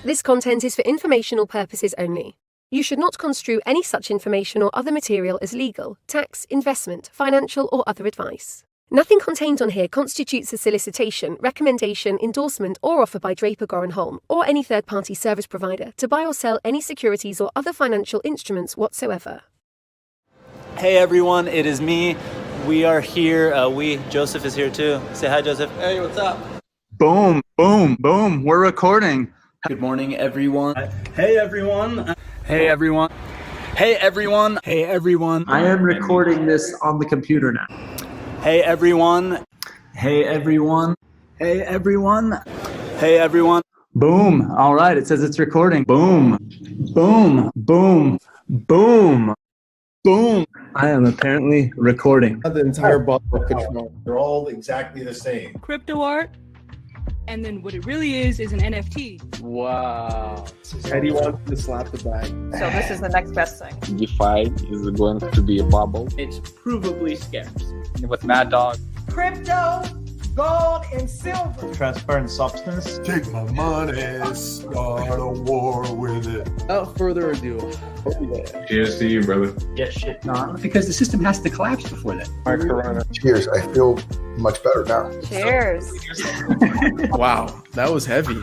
This content is for informational purposes only. You should not construe any such information or other material as legal, tax, investment, financial, or other advice. Nothing contained on here constitutes a solicitation, recommendation, endorsement, or offer by Draper Goren Holm or any third-party service provider to buy or sell any securities or other financial instruments whatsoever. Hey everyone, it is me. We are here. Joseph is here too. Say hi, Joseph. Hey, what's up? Boom, boom, boom. We're recording. Good morning, everyone. Hey, everyone. Hey, everyone. Hey, everyone. Hey, everyone. I am recording this on the computer now. Hey, everyone. Hey, everyone. Hey, everyone. Hey, everyone. Boom. All right. It says it's recording. Boom, boom, boom, boom, boom. I am apparently recording. The entire bottle of control. They're all exactly the same. Crypto art, and then what it really is an NFT. Wow. Eddie wants to slap the bag. So this is the next best thing. DeFi is going to be a bubble. It's provably scarce. With Mad Dog. Crypto, gold, and silver. Transparent substance. Take my money, start a war with it. Without further ado. Cheers to you, brother. Get shit done. Because the system has to collapse before that. My corona. Cheers. I feel much better now. Cheers. Wow, that was heavy.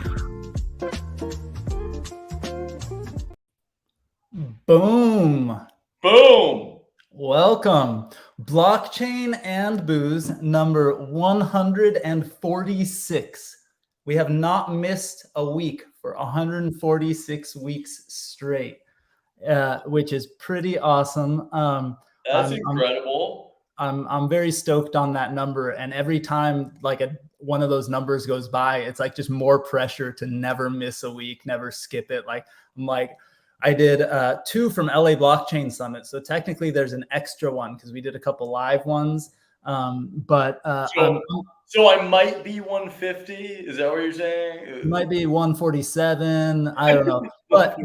Boom. Boom. Welcome. Blockchain and Booze number 146. We have not missed a week for 146 weeks straight, which is pretty awesome. That's incredible. I'm very stoked on that number, and every time one of those numbers goes by, it's like just more pressure to never miss a week, never skip it. I did 2 from LA Blockchain Summit, so technically there's an extra one because we did a couple live ones. So I might be 150. Is that what you're saying? It might be 147. I don't know, but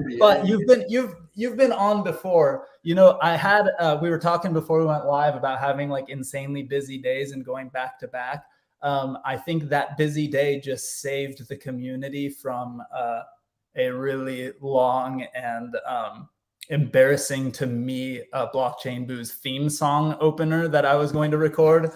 you've been on before. You know, I had we were talking before we went live about having like insanely busy days and going back to back. I think that busy day just saved the community from a really long and embarrassing to me Blockchain Booze theme song opener that I was going to record.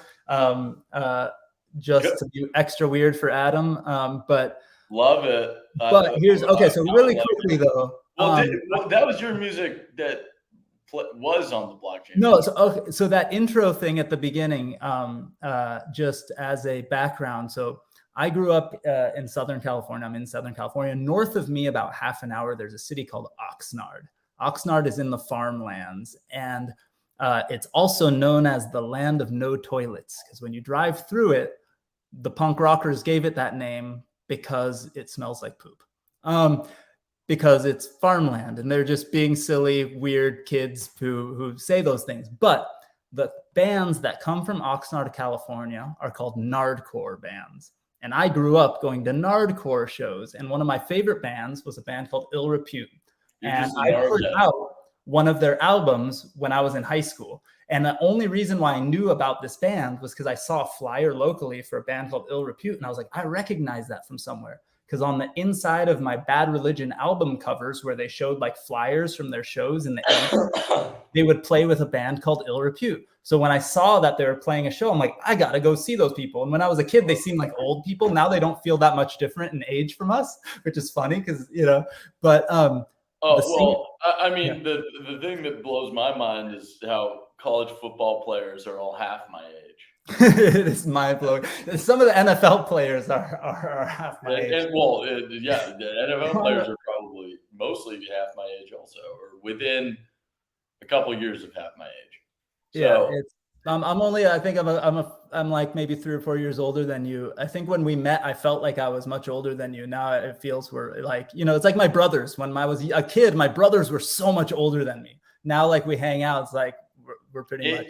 Just to be extra weird for Adam, but love it. But here's okay. So really quickly though, that was your music that was on the blockchain. No, so that intro thing at the beginning, just as a background. So I grew up in Southern California. I'm in Southern California. North of me, about half an hour, there's a city called Oxnard. Oxnard is in the farmlands, and it's also known as the land of no toilets, because when you drive through it, the punk rockers gave it that name because it smells like poop. Because it's farmland, and they're just being silly, weird kids who say those things. But the bands that come from Oxnard, California are called Nardcore bands. And I grew up going to Nardcore shows, and one of my favorite bands was a band called Ill Repute. And I heard out one of their albums when I was in high school. And the only reason why I knew about this band was because I saw a flyer locally for a band called Ill Repute. And I was like, I recognize that from somewhere. Because on the inside of my Bad Religion album covers, where they showed like flyers from their shows in the 80s, they would play with a band called Ill Repute. So when I saw that they were playing a show, I'm like, I got to go see those people. And when I was a kid, they seemed like old people. Now they don't feel that much different in age from us, which is funny because, but the thing that blows my mind is how college football players are all half my age. It is mind blowing. Some of the NFL players are half my age. The NFL players are probably mostly half my age also, or within a couple of years of half my age. So, I'm like maybe 3 or 4 years older than you. I think when we met, I felt like I was much older than you. Now it feels we're like, it's like my brothers. When I was a kid, my brothers were so much older than me. Now, like we hang out, it's like we're pretty much,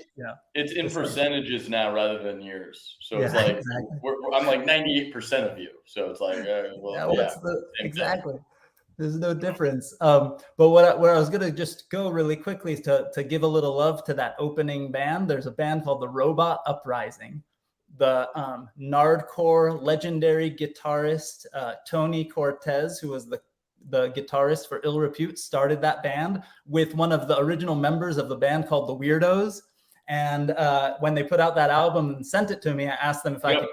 It's in percentages now rather than years. So it's like, exactly. I'm like 98% of you. So it's like, exactly. There's no difference. But what I was going to just go really quickly is to give a little love to that opening band. There's a band called the Robot Uprising. The Nardcore legendary guitarist Tony Cortez, who was the the guitarist for Ill Repute, started that band with one of the original members of the band called the Weirdos. And when they put out that album and sent it to me, I asked them if I could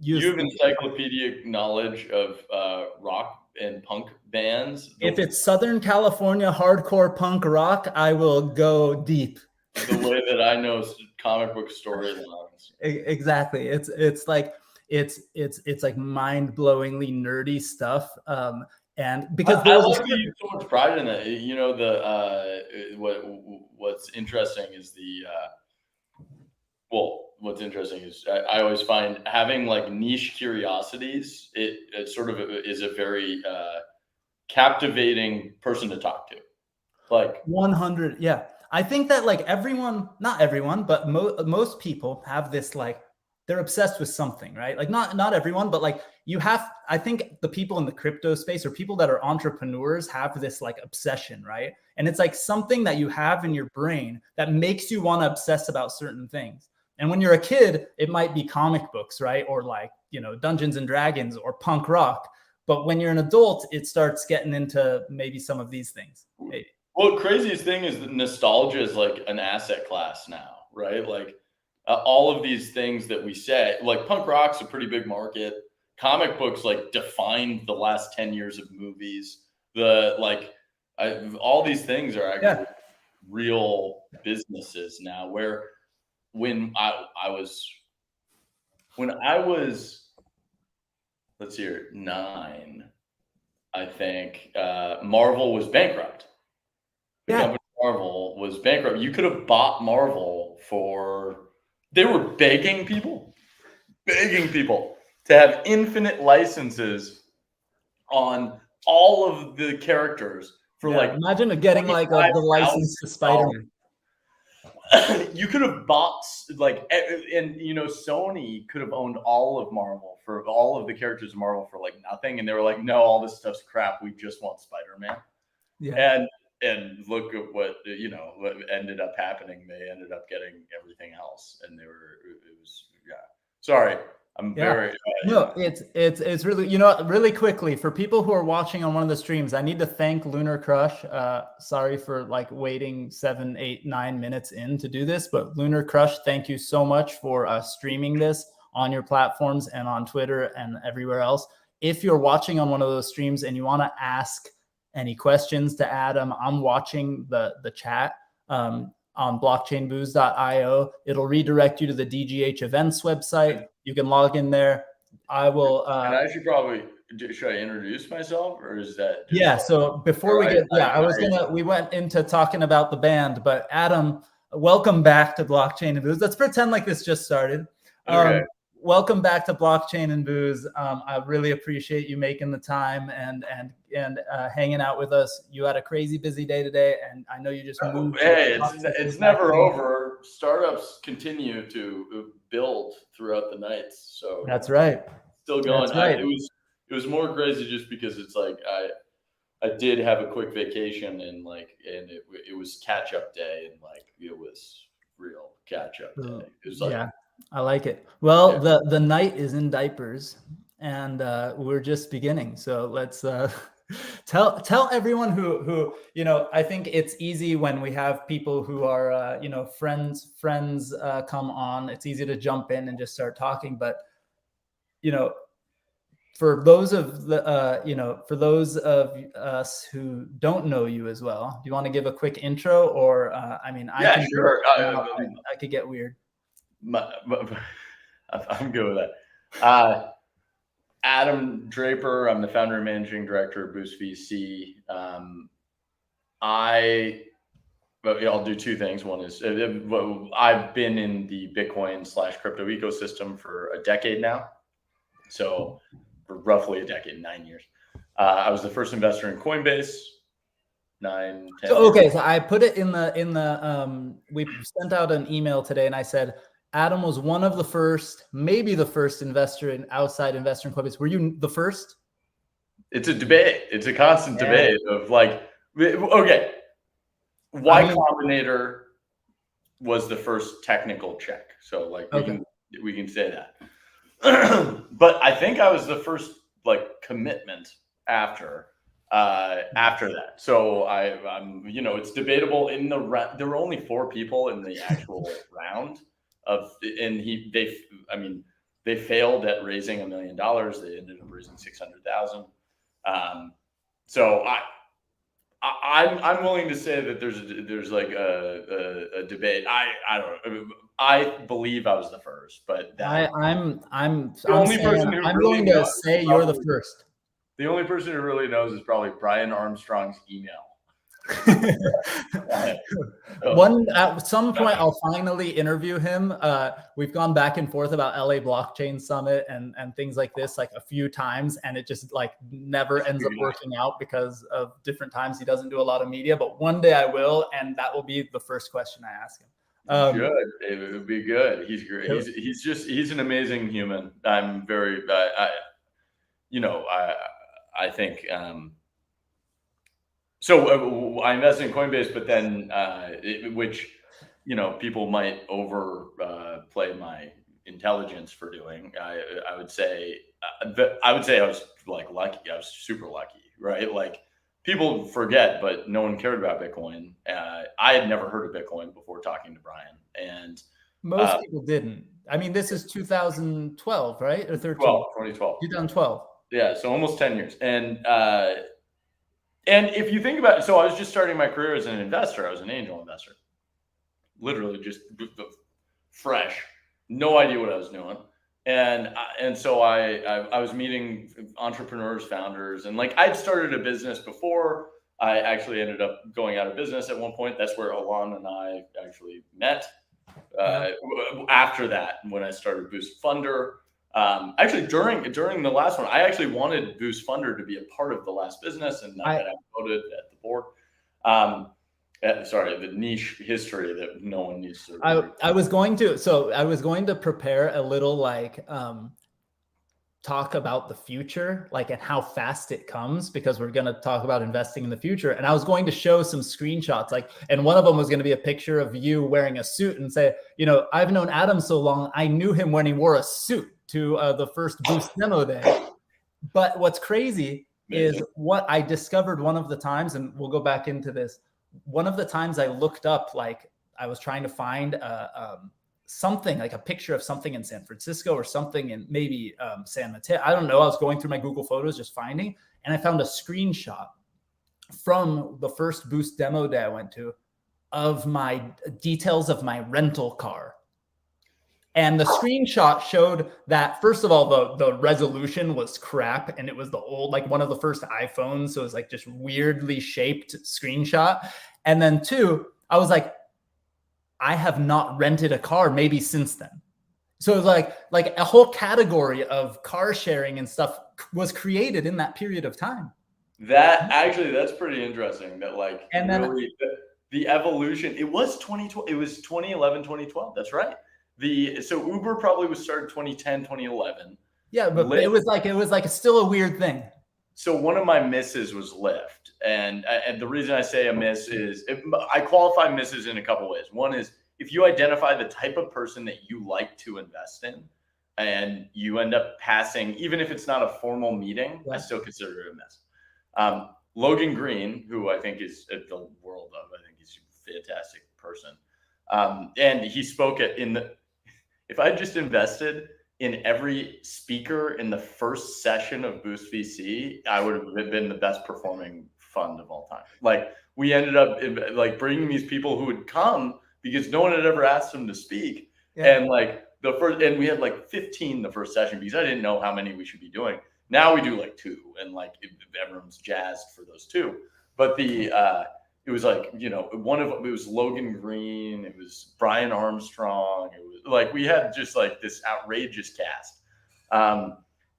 use you have encyclopedic knowledge of rock and punk bands. If it's Southern California hardcore punk rock, I will go deep. The way that I know comic book storylines. Exactly. It's like mind-blowingly nerdy stuff. And because I love that you have so much pride in it. You know, what's interesting is what's interesting is I always find having like niche curiosities, it sort of is a very captivating person to talk to. Like 100. Yeah. I think that like everyone, not everyone, but most people have this, like, they're obsessed with something, right? Like not everyone, but like I think the people in the crypto space or people that are entrepreneurs have this like obsession, right? And it's like something that you have in your brain that makes you want to obsess about certain things. And when you're a kid, it might be comic books, right? Or like, you know, Dungeons and Dragons or punk rock. But when you're an adult, it starts getting into maybe some of these things. Maybe. Well, the craziest thing is that nostalgia is like an asset class now, right? Like all of these things that we say, like punk rock's a pretty big market. Comic books like defined the last 10 years of movies. All these things are actually real businesses now. Where when I was, let's see here, 9, I think Marvel was bankrupt. The company Marvel was bankrupt. You could have bought Marvel they were begging people to have infinite licenses. On all of the characters for imagine getting like the license to Spider-Man. You could have bought and you know, Sony could have owned all of Marvel for all of the characters of Marvel for like nothing, and they were like, no, all this stuff's crap. We just want Spider-Man. Yeah. And look at what ended up happening. They ended up getting everything else, and Sorry, I'm very. No, it's really, you know, really quickly for people who are watching on one of the streams, I need to thank Lunar Crush. Sorry for like waiting 7, 8, 9 minutes in to do this, but Lunar Crush, thank you so much for streaming this on your platforms and on Twitter and everywhere else. If you're watching on one of those streams and you want to ask any questions to Adam, I'm watching the chat on blockchainbooze.io. It'll redirect you to the DGH events website. You can log in there. I will. And I should I introduce myself, or is that? So before we get, we went into talking about the band, but Adam, welcome back to Blockchain and Booze. Let's pretend like this just started. Okay. Welcome back to Blockchain and Booze. I really appreciate you making the time and hanging out with us. You had a crazy busy day today, and I know you just moved. Hey, it's never over. Startups continue to build throughout the nights, so that's right. Still going. That's right. It was more crazy just because it's like I did have a quick vacation and it was catch up day, and it was real catch up day. It was I like it. Well, the night is in diapers, and we're just beginning. So let's tell everyone who I think it's easy when we have people who are friends come on. It's easy to jump in and just start talking, but for those of us who don't know you as well, do you want to give a quick intro, or sure. I could get weird. I'm good with that. Adam Draper. I'm the founder and managing director of Boost VC. I'll do two things. One is I've been in the Bitcoin/crypto ecosystem for a decade now. So for roughly a decade, 9 years. I was the first investor in Coinbase. 9, 10. So I put it in the we sent out an email today, and I said Adam was one of the first, maybe the first outside investor in Coinbase. Were you the first? It's a debate. It's a constant debate of Y Combinator was the first technical check. So we can say that. But I think I was the first commitment after. after that. So I'm, it's debatable in the round. There were only 4 people in the actual round they failed at raising $1 million. They ended up raising 600,000. So I'm willing to say that there's like a debate. I don't know. I believe I was the first, but I'm willing to say you're the first. The only person who really knows is probably Brian Armstrong's email. At some point I'll finally interview him. We've gone back and forth about LA Blockchain Summit and things like this like a few times, and it just like never ends up working out because of different times. He doesn't do a lot of media, but one day I will, and that will be the first question I ask him. Good. It would be good. He's great. He's an amazing human. I'm very I think so I invested in Coinbase, but then which people might overplay my intelligence for doing. I would say I was like lucky. I was super lucky, right? Like people forget, but no one cared about Bitcoin. I had never heard of Bitcoin before talking to Brian, and most people didn't. I mean, this is 2012, right? Or 13? 2012. 2012. Yeah, so almost 10 years. And if you think about it, so I was just starting my career as an investor. I was an angel investor. Literally just fresh. No idea what I was doing. And so I was meeting entrepreneurs, founders, and like I'd started a business before. I actually ended up going out of business at one point. That's where Alon and I actually met. After that, when I started Boost Funder, actually during the last one, I actually wanted Boost Funder to be a part of the last business, and I voted at the board. The niche history that no one needs to. I was going to prepare a little like talk about the future, like and how fast it comes, because we're going to talk about investing in the future. And I was going to show some screenshots, like, and one of them was going to be a picture of you wearing a suit and say, I've known Adam so long, I knew him when he wore a suit to the first Boost demo day. But what's crazy is what I discovered one of the times, and we'll go back into this. One of the times I looked up, like I was trying to find something like a picture of something in San Francisco or something in maybe San Mateo. I don't know. I was going through my Google Photos just finding, and I found a screenshot from the first Boost demo day I went to of my details of my rental car. And the screenshot showed that, first of all, the resolution was crap, and it was the old, like one of the first iPhones. So it was like just weirdly shaped screenshot. And then 2, I was like, I have not rented a car maybe since then. So it was like a whole category of car sharing and stuff was created in that period of time. That's pretty interesting. That like, and then really, the evolution. It was 2012. It was 2011, 2012. That's right. So Uber probably was started 2010, 2011. Yeah, but Lyft, it was like still a weird thing. So one of my misses was Lyft, and the reason I say a miss is I qualify misses in a couple ways. One is if you identify the type of person that you like to invest in, and you end up passing, even if it's not a formal meeting, I still consider it a miss. Logan Green, who I think is at the world of, I think he's a fantastic person, and he spoke if I just invested in every speaker in the first session of Boost VC, I would have been the best performing fund of all time. Like we ended up bringing these people who would come because no one had ever asked them to speak. Yeah. And and we had like 15 the first session because I didn't know how many we should be doing. Now we do like 2, and everyone's jazzed for those 2. But it was like, it was Logan Green, it was Brian Armstrong. It was like, we had just like this outrageous cast.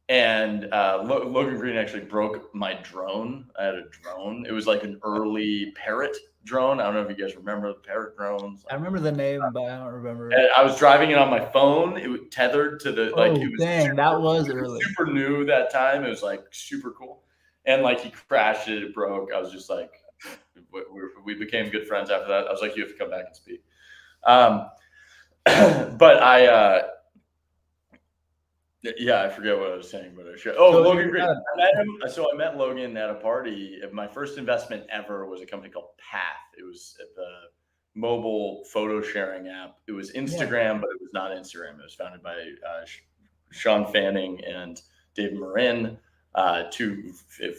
Logan Green actually broke my drone. I had a drone. It was like an early Parrot drone. I don't know if you guys remember the Parrot drones. I remember the name, but I don't remember. I was driving it on my phone. It was tethered to the, that was early. Super new that time. It was like super cool. And he crashed it. It broke. I was just like, we became good friends after that. I was like, you have to come back and speak. But Yeah, I forget what I was saying, but I should. Oh, So Logan Green. I met him. So I met Logan at a party. My first investment ever was a company called Path. It was at the mobile photo sharing app. It was Instagram, but it was not Instagram. It was founded by Sean Fanning and David Marin, two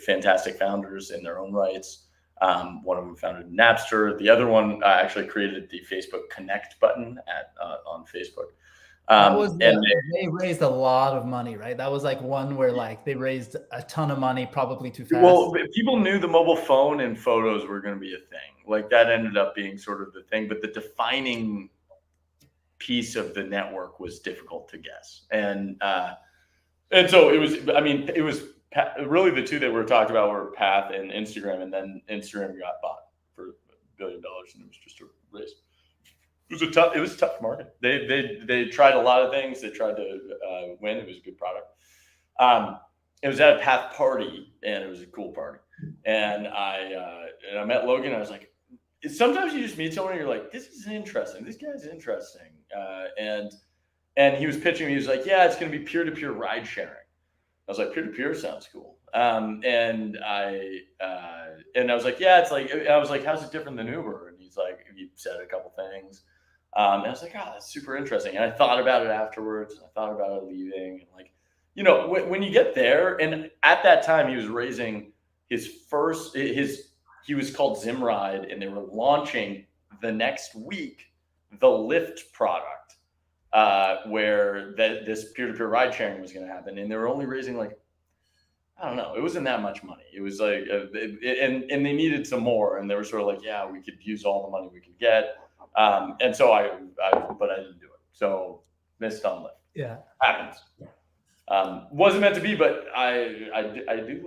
fantastic founders in their own rights. One of them founded Napster. The other one actually created the Facebook Connect button on Facebook. They raised a lot of money, right? That was like one where like they raised a ton of money, probably too fast. Well, people knew the mobile phone and photos were going to be a thing. Like that ended up being sort of the thing, but the defining piece of the network was difficult to guess. And so it was. I mean, it was really the two that were talked about were Path and Instagram, and then Instagram got bought for $1 billion, and it was just a race. It was a tough market. They tried a lot of things. They tried to win. It was a good product. It was at a Path party, and it was a cool party. And I met Logan. And I was like, sometimes you just meet someone and you're like, this is interesting. This guy's interesting. And he was pitching me. He was like, yeah, it's going to be peer-to-peer ride sharing. I was like, peer-to-peer sounds cool. And I was like, yeah, it's like. I was like, how's it different than Uber? And he's like, he said a couple things. And I was like, oh, that's super interesting. And I thought about it afterwards. And I thought about it leaving. And like, you know, when you get there, and at that time he was raising he was called Zimride, and they were launching the next week the Lyft product, where this peer-to-peer ride sharing was going to happen. And they were only raising like, I don't know, it wasn't that much money. It was like, and they needed some more. And they were sort of like, yeah, we could use all the money we could get. And so but I didn't do it. So missed on Lyft. Yeah, happens. Wasn't meant to be, but I do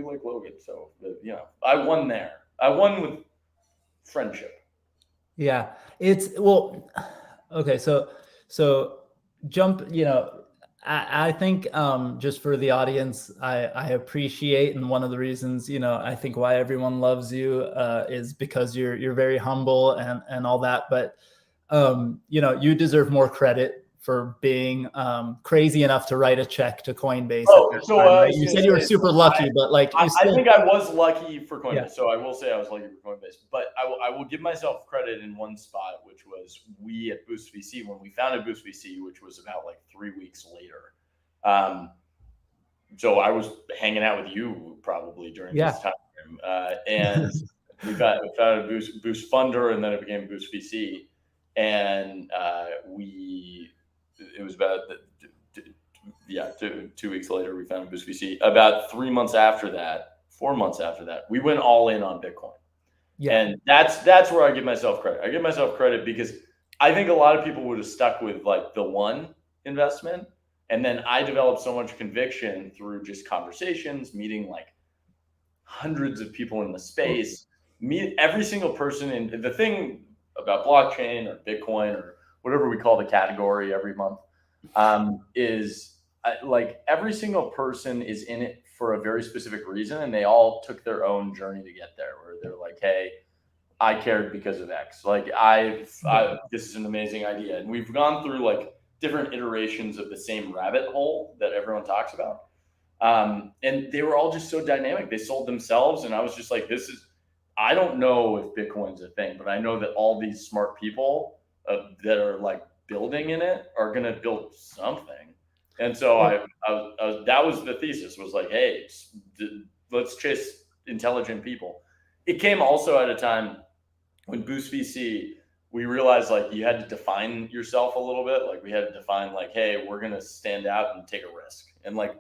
like Logan. So you know, I won there. I won with friendship. Yeah, okay. So jump. You know, I think just for the audience, I appreciate, and one of the reasons, you know, I think why everyone loves you is because you're very humble and all that. But you know, you deserve more credit for being crazy enough to write a check to Coinbase. Right? You said you were super lucky, but like I think I was lucky for Coinbase. Yeah. So I will say I was lucky for Coinbase, but I will give myself credit in one spot, which was we at Boost VC, when we founded Boost VC, which was about like 3 weeks later. So I was hanging out with you probably during this time. And we founded Boost Funder, and then it became Boost VC. And it was about 2 weeks later, we founded Boost VC. About 4 months after that, we went all in on Bitcoin. Yeah. And that's where I give myself credit. I give myself credit because I think a lot of people would have stuck with like the one investment. And then I developed so much conviction through just conversations, meeting like hundreds of people in the space, meet every single person. And the thing about blockchain or Bitcoin or whatever we call the category every month, is like every single person is in it for a very specific reason, and they all took their own journey to get there, where they're like, hey, I cared because of X. Like this is an amazing idea. And we've gone through like different iterations of the same rabbit hole that everyone talks about. And they were all just so dynamic. They sold themselves. And I was just like, I don't know if Bitcoin's a thing, but I know that all these smart people that are like building in it are going to build something. And so that was the thesis, was like, hey, let's chase intelligent people. It came also at a time when Boost VC, we realized like you had to define yourself a little bit. Like we had to define like, hey, we're going to stand out and take a risk. And like,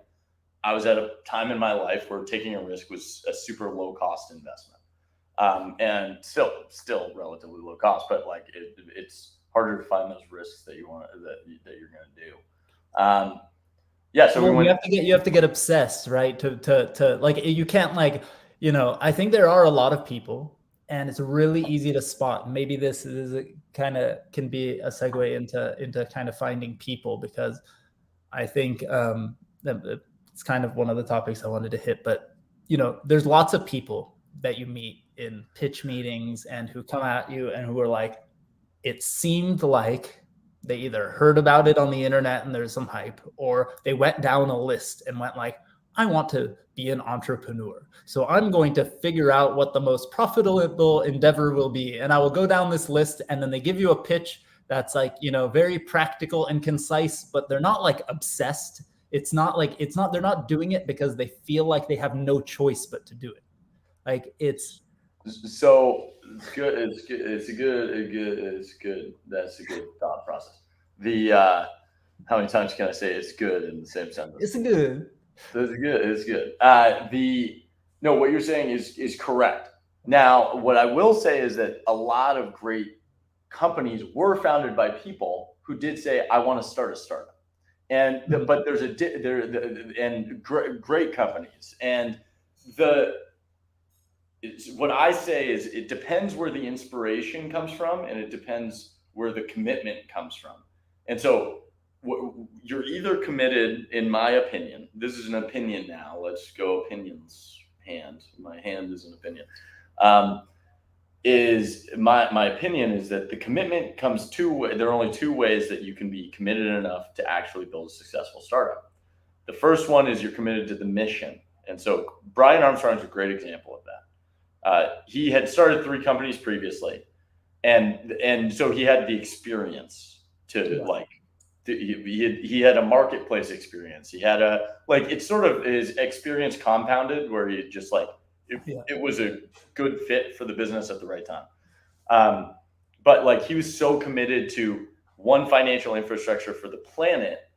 I was at a time in my life where taking a risk was a super low cost investment. And still relatively low cost, but like it's harder to find those risks that you're going to do. So you have to get obsessed, right? To like, you can't like, you know, I think there are a lot of people, and it's really easy to spot. Maybe this is kind of can be a segue into kind of finding people, because I think it's kind of one of the topics I wanted to hit. But you know, there's lots of people that you meet in pitch meetings and who come at you and who are like, it seemed like They either heard about it on the internet and there's some hype, or they went down a list and went like, I want to be an entrepreneur. So I'm going to figure out what the most profitable endeavor will be. And I will go down this list, and then they give you a pitch that's like, very practical and concise, but they're not like obsessed. They're not doing it because they feel like they have no choice but to do it. Like it's good. It's good. That's a good thought process. How many times can I say it's good in the same sentence? It's good. It's good. What you're saying is correct. Now, what I will say is that a lot of great companies were founded by people who did say, I want to start a startup. And but there's great companies, and what I say is it depends where the inspiration comes from, and it depends where the commitment comes from. And so you're either committed, in my opinion, this is an opinion now, let's go opinions hand. My hand is an opinion. Is my opinion is that the commitment comes there are only two ways that you can be committed enough to actually build a successful startup. The first one is you're committed to the mission. And so Brian Armstrong is a great example of that. He had started 3 companies previously, and so he had the experience he had a marketplace experience. He had it's sort of his experience compounded, where he just it was a good fit for the business at the right time. But he was so committed to one, financial infrastructure for the planet,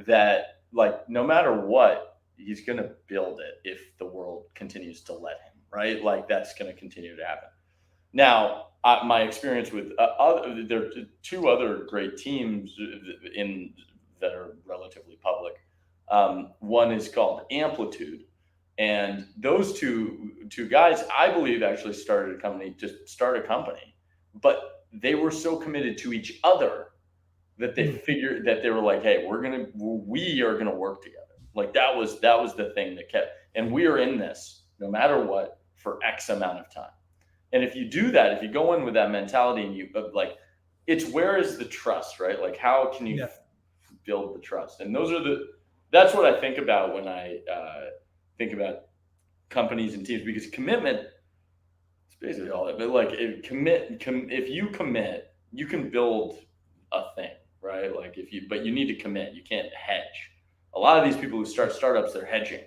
that no matter what, he's going to build it if the world continues to let him, right? That's going to continue to happen. Now, my experience with there are 2 other great teams that are relatively public. One is called Amplitude. And those two guys, I believe, actually started a company to start a company, but they were so committed to each other that they figured that they were like, hey, we are gonna work together. That was the thing that kept, and we are in this no matter what for X amount of time. And if you do that, if you go in with that mentality, and it's where is the trust, right? How can you build the trust? And that's what I think about when I think about companies and teams, because commitment is basically all that. But if you commit, you can build a thing, right? But you need to commit. You can't hedge. A lot of these people who start startups, they're hedging.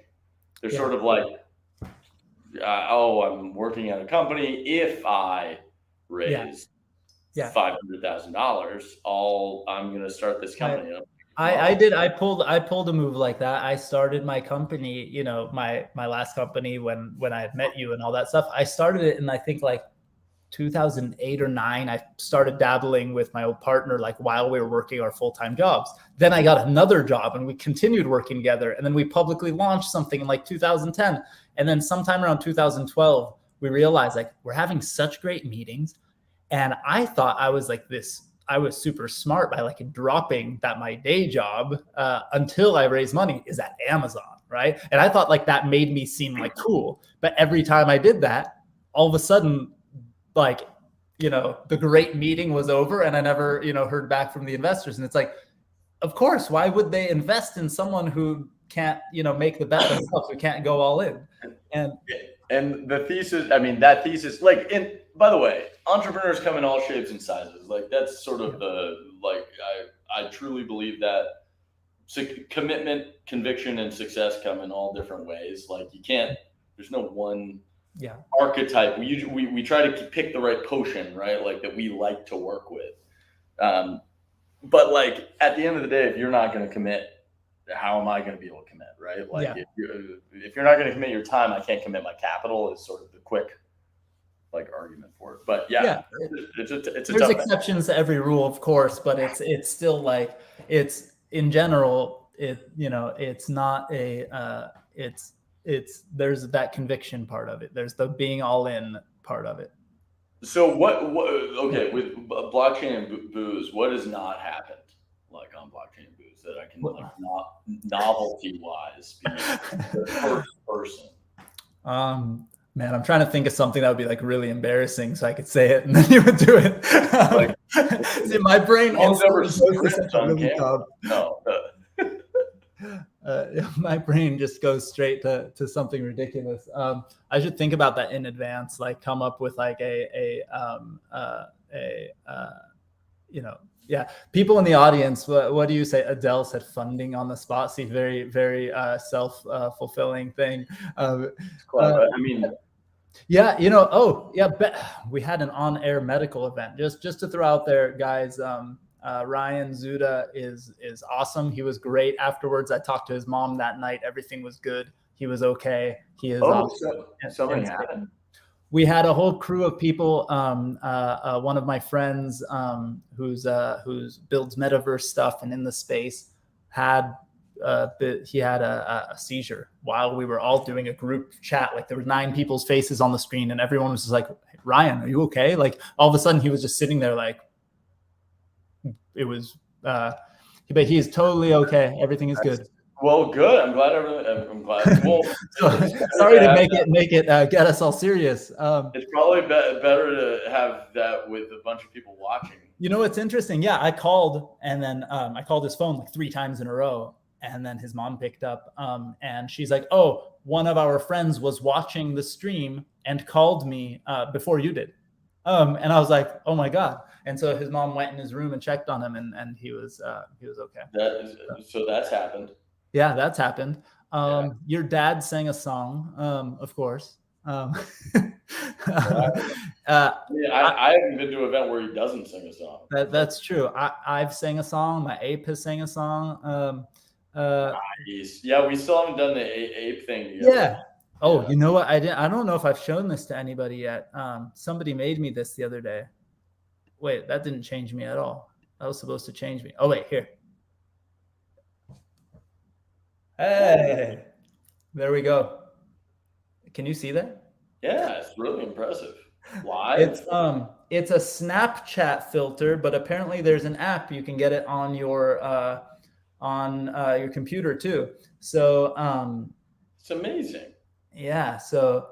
They're sort of I'm working at a company. If I raise $500,000, I'm going to start this company up. I pulled a move like that. I started my company, my last company when I had met you and all that stuff. I started it in, I think 2008 or 9. I started dabbling with my old partner, while we were working our full-time jobs. Then I got another job and we continued working together. And then we publicly launched something in 2010. And then sometime around 2012, we realized we're having such great meetings. And I thought I was I was super smart by dropping my day job until I raised money is at Amazon, right? And I thought that made me seem cool. But every time I did that, all of a sudden, the great meeting was over and I never, heard back from the investors. And it's of course, why would they invest in someone who can't, make the bet themselves, who can't go all in? And the thesis, that thesis, and by the way, entrepreneurs come in all shapes and sizes. That's sort of I truly believe that commitment, conviction, and success come in all different ways. You can't, there's no one archetype. We try to pick the right potion, right? That we like to work with. But at the end of the day, if you're not going to commit, how am I going to be able to commit, right? If you're not going to commit your time, I can't commit my capital is sort of the quick argument for it. But it's a there's tough exceptions to every rule, of course, but it's still it's in general, it's not a it's there's that conviction part of it. There's the being all in part of it. So okay, with blockchain and booze, what has not happened on blockchain and booze that I can novelty wise be the first person? Man, I'm trying to think of something that would be like really embarrassing so I could say it and then you would do it. See, my brain never goes to script such a on really camera. dumb. No. My brain just goes straight to something ridiculous. I should think about that in advance, like come up with like people in the audience. What do you say? Adele said funding on the spot. See, very, very self-fulfilling thing. I mean, yeah, we had an on-air medical event. Just to throw out there, guys. Ryan Zuda is awesome. He was great afterwards. I talked to his mom that night. Everything was good. He was okay. He is awesome. Something happened. We had a whole crew of people. One of my friends who's builds metaverse stuff and in the space had a seizure while we were all doing a group chat. Like there were 9 people's faces on the screen and everyone was just like, Ryan, are you okay? Like all of a sudden he was just sitting there like, it was, but he is totally okay. Everything is good. Well, good. I'm glad. Well, sorry to make it get us all serious. It's probably better to have that with a bunch of people watching. You know, it's interesting. Yeah, I called and then I called his phone like 3 times in a row, and then his mom picked up and she's like, "Oh, one of our friends was watching the stream and called me before you did." And I was like, "Oh my God." And so his mom went in his room and checked on him and he was okay. So that's happened. Yeah, that's happened. Your dad sang a song, of course. I haven't been to an event where he doesn't sing a song. That's true. I've sang a song. My ape has sang a song. Nice. Yeah, we still haven't done the ape thing together. Yeah. Oh, you know what? I don't know if I've shown this to anybody yet. Somebody made me this the other day. Wait, that didn't change me at all. That was supposed to change me. Oh, wait, here. Hey, there we go. Can you see that? Yeah, it's really impressive. Why? It's a Snapchat filter, but apparently there's an app you can get it on your computer too. So it's amazing. Yeah. So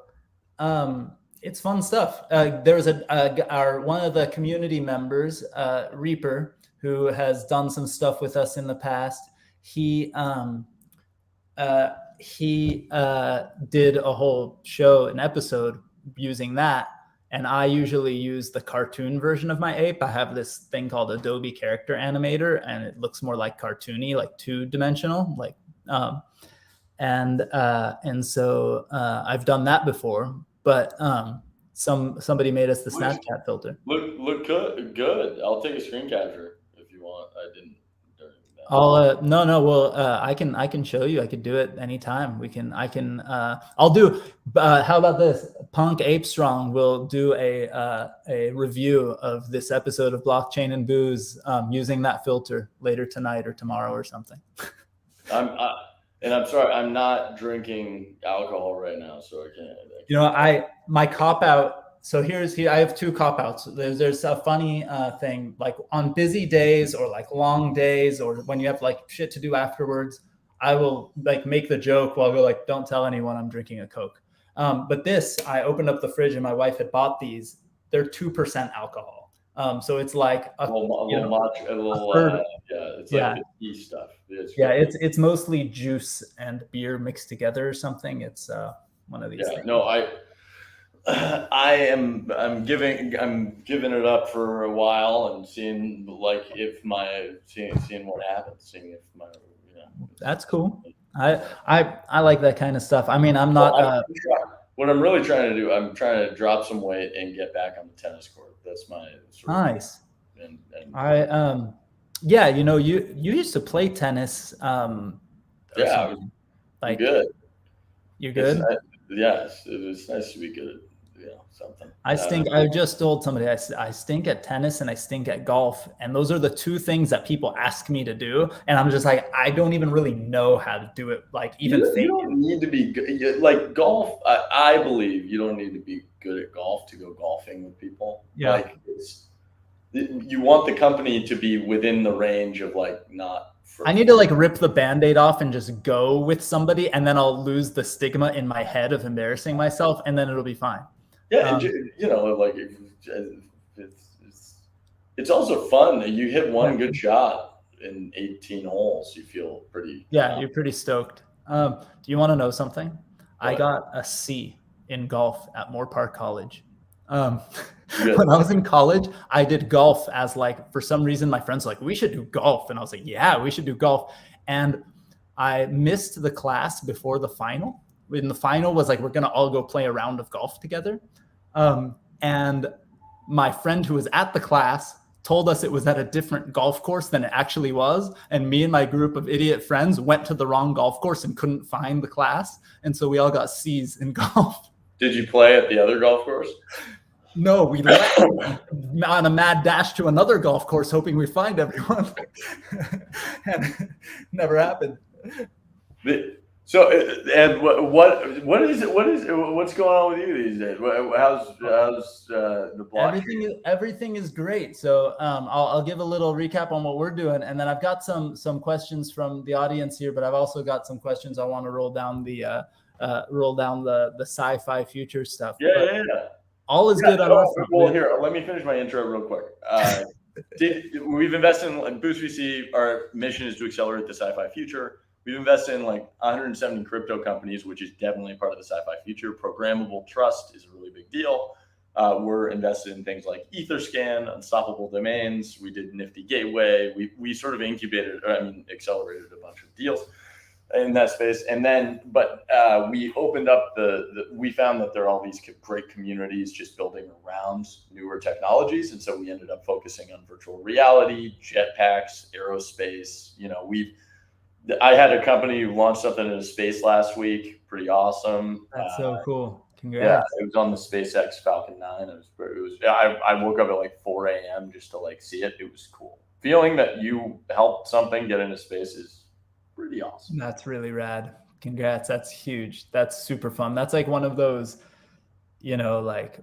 it's fun stuff. There's one of the community members, Reaper, who has done some stuff with us in the past. He did a whole show, an episode using that. And I usually use the cartoon version of my ape. I have this thing called Adobe Character Animator, and it looks more like cartoony, like 2-dimensional, like, and so I've done that before. But somebody made us the Snapchat filter. Look good. I'll take a screen capture if you want. I didn't. No. Well, I can show you. I could do it anytime. I'll do. How about this? Punk Ape Strong will do a review of this episode of Blockchain and Booze using that filter later tonight or tomorrow or something. I'm sorry, I'm not drinking alcohol right now, so I can't. My cop out. So I have 2 cop outs. There's a funny thing, like on busy days or like long days or when you have like shit to do afterwards, I will like make the joke while I'll go like, don't tell anyone I'm drinking a Coke. But I opened up the fridge and my wife had bought these. They're 2% alcohol. So it's like it's like tea stuff. It's mostly juice and beer mixed together or something. It's one of these things. No, I'm giving it up for a while and seeing what happens, seeing if my That's cool. I like that kind of stuff. I mean, I'm not what I'm really trying to do, I'm trying to drop some weight and get back on the tennis court. That's my nice. You used to play tennis. I'm like good. You're good? Yes, it was nice to be good at something. I just told somebody I stink at tennis and I stink at golf, and those are the 2 things that people ask me to do, and I'm just like, I don't even really know how to do it. Like even you don't need to be good. Like golf, I believe you don't need to be good at golf to go golfing with people. Yeah, like you want the company to be within the range of like not I need to like rip the Band-Aid off and just go with somebody, and then I'll lose the stigma in my head of embarrassing myself, and then it'll be fine. Yeah, and like it's also fun that you hit one good shot in 18 holes. You feel pretty. You're pretty stoked. Do you want to know something? What? I got a C in golf at Moore Park College. When I was in college, I did golf as like, for some reason, my friends were like, we should do golf. And I was like, yeah, we should do golf. And I missed the class before the final. When the final was like, we're going to all go play a round of golf together. And my friend who was at the class told us it was at a different golf course than it actually was. And me and my group of idiot friends went to the wrong golf course and couldn't find the class. And so we all got C's in golf. Did you play at the other golf course? No, we left on a mad dash to another golf course, hoping we find everyone. And never happened. So, and what's going on with you these days? How's the block? Everything is great. So I'll give a little recap on what we're doing, and then I've got some questions from the audience here, but I've also got some questions I want to roll down the SciFi future stuff. Yeah. All is good on our front. Well, here, let me finish my intro real quick. We've invested in Boost VC. Our mission is to accelerate the SciFi future. We've invested in like 170 crypto companies, which is definitely part of the SciFi future. Programmable trust is a really big deal. We're invested in things like EtherScan, Unstoppable Domains. We did Nifty Gateway. We sort of accelerated a bunch of deals in that space. And then, we opened up we found that there are all these great communities just building around newer technologies. And so we ended up focusing on virtual reality, jetpacks, aerospace. I had a company who launched something into space last week. Pretty awesome. That's so cool. Congrats. Yeah, it was on the SpaceX Falcon 9. I woke up at like 4 a.m. just to like see it. It was cool. Feeling that you helped something get into space is pretty awesome. That's really rad. Congrats. That's huge. That's super fun. That's like one of those, like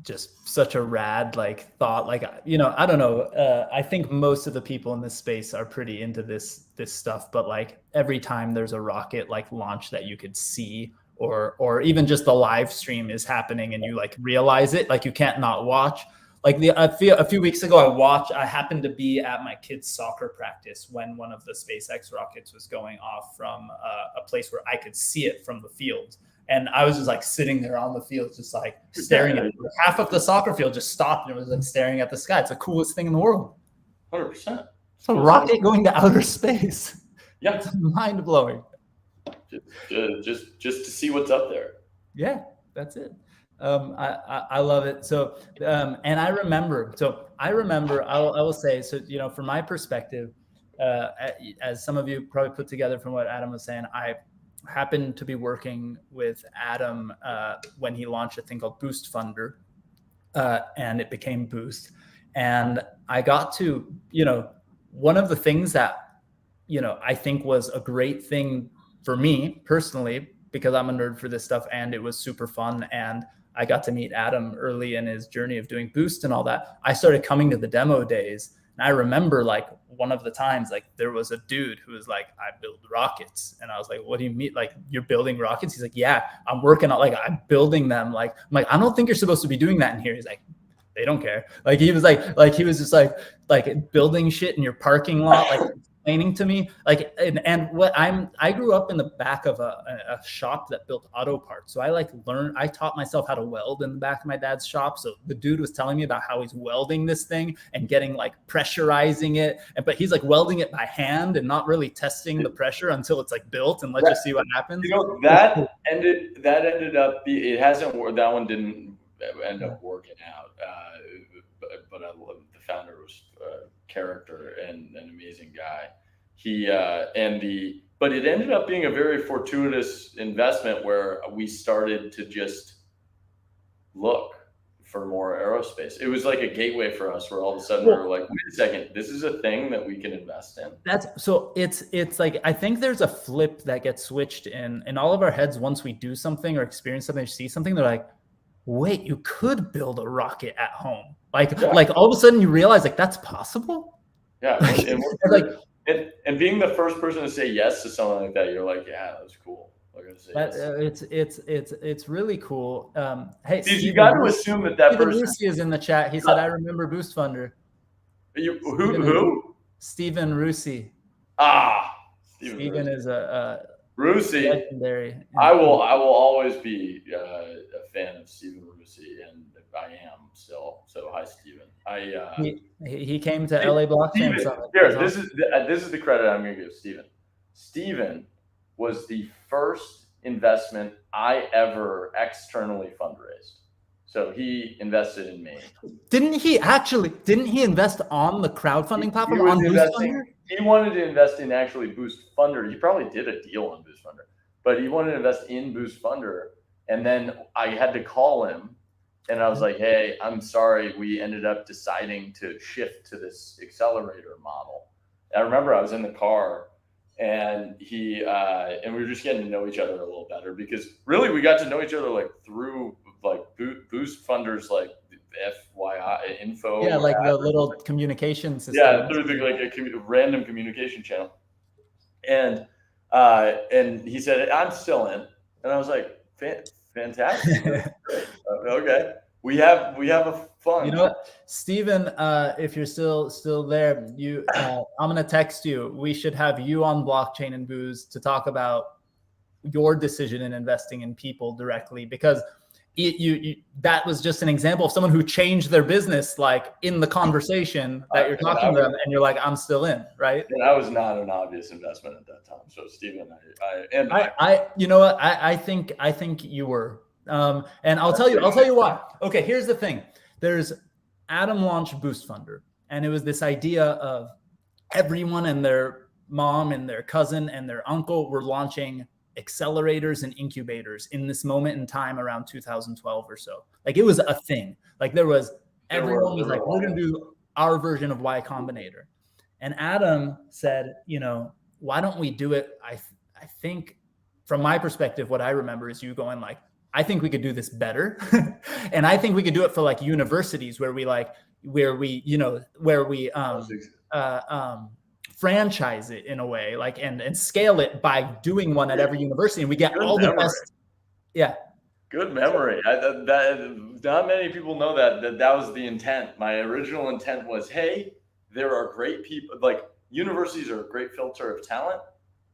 just such a rad like thought. Like, I don't know. I think most of the people in this space are pretty into this stuff, but like every time there's a rocket like launch that you could see, or even just the live stream is happening and you like realize it, like you can't not watch. Like a few weeks ago, I happened to be at my kid's soccer practice when one of the SpaceX rockets was going off from a place where I could see it from the field. And I was just like sitting there on the field, just like staring at it. Half of the soccer field just stopped and it was like staring at the sky. It's the coolest thing in the world. 100%. It's a rocket going to outer space. Yeah. It's mind blowing. Just to see what's up there. Yeah, that's it. I love it. So, and I remember, I will say, so, from my perspective, as some of you probably put together from what Adam was saying, I happened to be working with Adam when he launched a thing called Boost Funder, and it became Boost. And I got to, one of the things that, I think was a great thing for me personally, because I'm a nerd for this stuff and it was super fun. And I got to meet Adam early in his journey of doing Boost and all that. I started coming to the demo days. And I remember like one of the times, like there was a dude who was like, I build rockets. And I was like, what do you mean? Like, you're building rockets? He's like, yeah, I'm working on, like, I'm building them. Like, I'm like, I don't think you're supposed to be doing that in here. He's like, they don't care. Like, he was like, he was just like building shit in your parking lot, like explaining to me, like, and what I grew up in the back of a shop that built auto parts. So I taught myself how to weld in the back of my dad's shop. So the dude was telling me about how he's welding this thing and getting like pressurizing it. But he's like welding it by hand and not really testing the pressure until it's like built and let's just see what happens. That ended up, that one didn't end up working out. But I love the founder was character and an amazing guy. But it ended up being a very fortuitous investment where we started to just look for more aerospace. It was like a gateway for us where all of a sudden we were like, wait a second, this is a thing that we can invest in. It's like, I think there's a flip that gets switched in all of our heads once we do something or experience something or see something. They're like, wait, you could build a rocket at home. Like all of a sudden you realize like that's possible. Yeah. Like And being the first person to say yes to something like that, you're like, yeah, that was cool. It's really cool. Hey, Steve, you got to assume that Stephen person Rusi is in the chat. He said, "I remember Boost Funder." Who? Stephen Rusi. Stephen is a Rusi. Legendary. I will always be a fan of Stephen Rusi, and I am still. So hi, Stephen. He came to LA Blockchain Summit. Here, this is the credit I'm going to give Stephen. Stephen was the first investment I ever externally fundraised. So he invested in me. Didn't he invest on the crowdfunding platform on Boost Funder? He wanted to invest in actually Boost Funder. He probably did a deal on Boost Funder, but he wanted to invest in Boost Funder. And then I had to call him and I was like, hey, I'm sorry. We ended up deciding to shift to this accelerator model. And I remember I was in the car and we were just getting to know each other a little better because really we got to know each other like through like Boost Funders, like FYI info. Yeah, like the little communication system. Yeah, through a random communication channel. And he said, I'm still in. And I was like, fantastic. Great. Okay. We have a fun. You know what, Stephen, if you're still there, I'm gonna text you. We should have you on Blockchain and Booze to talk about your decision in investing in people directly, because that was just an example of someone who changed their business, like in the conversation that you're talking to them, and you're like, I'm still in, right? And I was not an obvious investment at that time. So Stephen, you know what, I think you were. And I'll tell you why. Okay, here's the thing. Adam launched Boost Funder, and it was this idea of everyone and their mom and their cousin and their uncle were launching accelerators and incubators in this moment in time around 2012 or so. Like it was a thing. Like everyone was like, we're going to do our version of Y Combinator. And Adam said, why don't we do it? I think from my perspective, what I remember is you going like, I think we could do this better. And I think we could do it for like universities where we franchise it in a way, like and scale it by doing one at every university, and we get all the best. Yeah. Good memory. Not many people know that was the intent. My original intent was, hey, there are great people, like universities are a great filter of talent.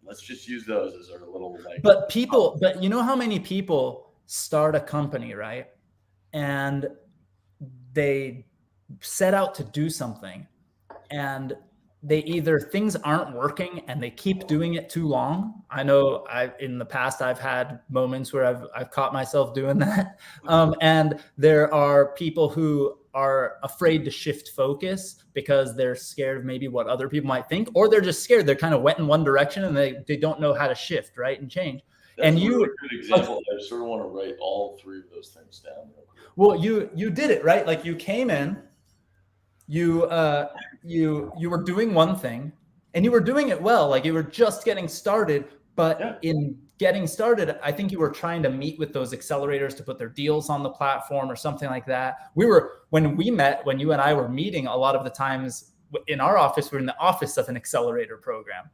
Let's just use those as our little like. But you know how many people start a company, right? And they set out to do something, and things aren't working and they keep doing it too long. I know in the past I've had moments where I've caught myself doing that. And there are people who are afraid to shift focus because they're scared of maybe what other people might think, or they're just scared. They're kind of went in one direction and they don't know how to shift, right, and change. That's a really good example. I sort of want to write all three of those things down. Well, you did it, right? Like you came in, you were doing one thing and you were doing it well. Like you were just getting started, but in getting started, I think you were trying to meet with those accelerators to put their deals on the platform or something like that. When we met, when you and I were meeting, a lot of the times in our office, we're in the office of an accelerator program.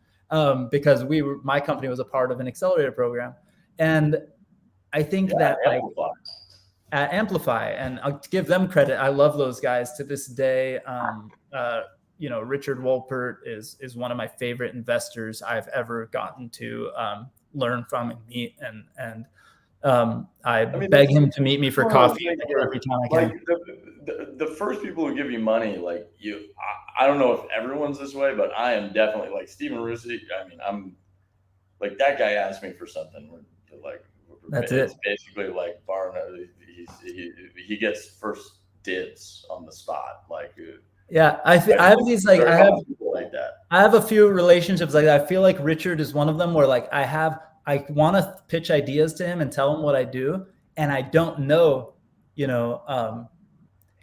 Because my company was a part of an accelerator program. And I think that at Amplify, and I'll give them credit. I love those guys to this day. Richard Wolpert is one of my favorite investors I've ever gotten to learn from and meet. And I beg him to meet me for coffee every time I can. The first people who give you money, like I don't know if everyone's this way, but I am definitely like Stephen Rusi. I mean, I'm like, that guy asked me for something. It's basically like he gets first dibs on the spot. Like, yeah, I have these like I have a few relationships like that. I feel like Richard is one of them where like I want to pitch ideas to him and tell him what I do, and I don't know,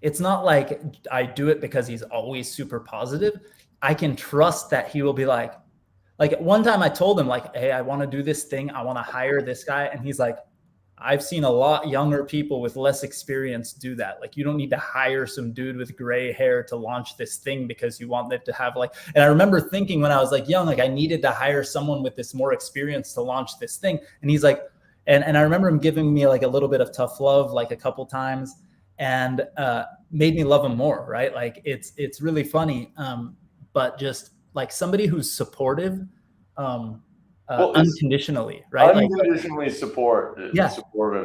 it's not like I do it because he's always super positive. I can trust that he will be like one time I told him like, hey, I want to do this thing. I want to hire this guy. And he's like, I've seen a lot younger people with less experience do that. Like, you don't need to hire some dude with gray hair to launch this thing because you want them to have like, and I remember thinking when I was like young, like I needed to hire someone with this more experience to launch this thing. And he's like, and I remember him giving me like a little bit of tough love, like a couple times, and made me love him more. Right. Like it's really funny. But just like somebody who's supportive, unconditionally, right? Unconditionally supportive